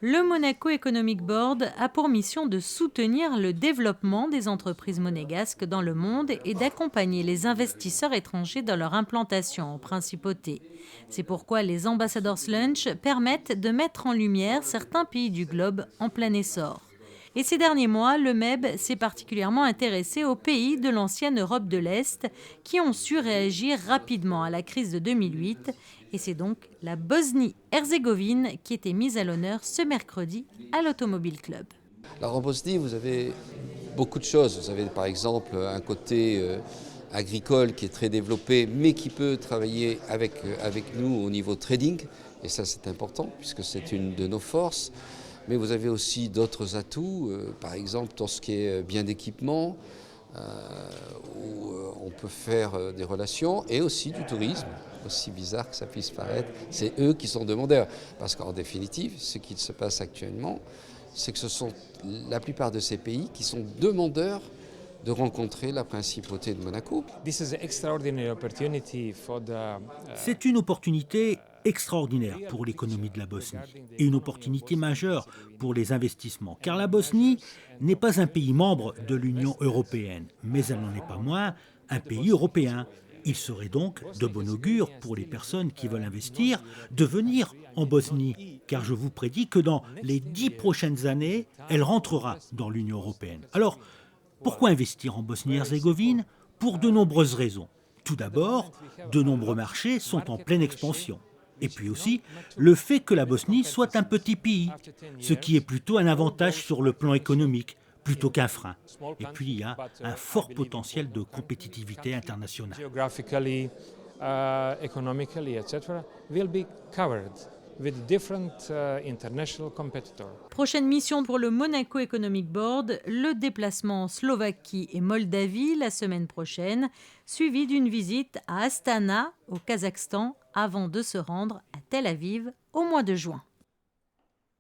Le Monaco Economic Board a pour mission de soutenir le développement des entreprises monégasques dans le monde et d'accompagner les investisseurs étrangers dans leur implantation en principauté. C'est pourquoi les Ambassadors Lunch permettent de mettre en lumière certains pays du globe en plein essor. Et ces derniers mois, le MEB s'est particulièrement intéressé aux pays de l'ancienne Europe de l'Est qui ont su réagir rapidement à la crise de 2008. Et c'est donc la Bosnie-Herzégovine qui était mise à l'honneur ce mercredi à l'Automobile Club. Alors en Bosnie, vous avez beaucoup de choses. Vous avez par exemple un côté agricole qui est très développé, mais qui peut travailler avec nous au niveau trading. Et ça, c'est important, puisque c'est une de nos forces. Mais vous avez aussi d'autres atouts, par exemple tout ce qui est bien d'équipement, où on peut faire des relations, et aussi du tourisme, aussi bizarre que ça puisse paraître. C'est eux qui sont demandeurs, parce qu'en définitive, ce qui se passe actuellement, c'est que ce sont la plupart de ces pays qui sont demandeurs de rencontrer la principauté de Monaco. C'est une opportunité extraordinaire pour l'économie de la Bosnie et une opportunité majeure pour les investissements, car la Bosnie n'est pas un pays membre de l'Union européenne, mais elle n'en est pas moins un pays européen. Il serait donc de bon augure pour les personnes qui veulent investir de venir en Bosnie, car je vous prédis que dans les 10 prochaines années, elle rentrera dans l'Union européenne. Alors, pourquoi investir en Bosnie-Herzégovine ? Pour de nombreuses raisons. Tout d'abord, de nombreux marchés sont en pleine expansion. Et puis aussi, le fait que la Bosnie soit un petit pays, ce qui est plutôt un avantage sur le plan économique, plutôt qu'un frein. Et puis, il y a un fort potentiel de compétitivité internationale. Prochaine mission pour le Monaco Economic Board, le déplacement en Slovaquie et Moldavie la semaine prochaine, suivi d'une visite à Astana, au Kazakhstan, avant de se rendre à Tel Aviv au mois de juin.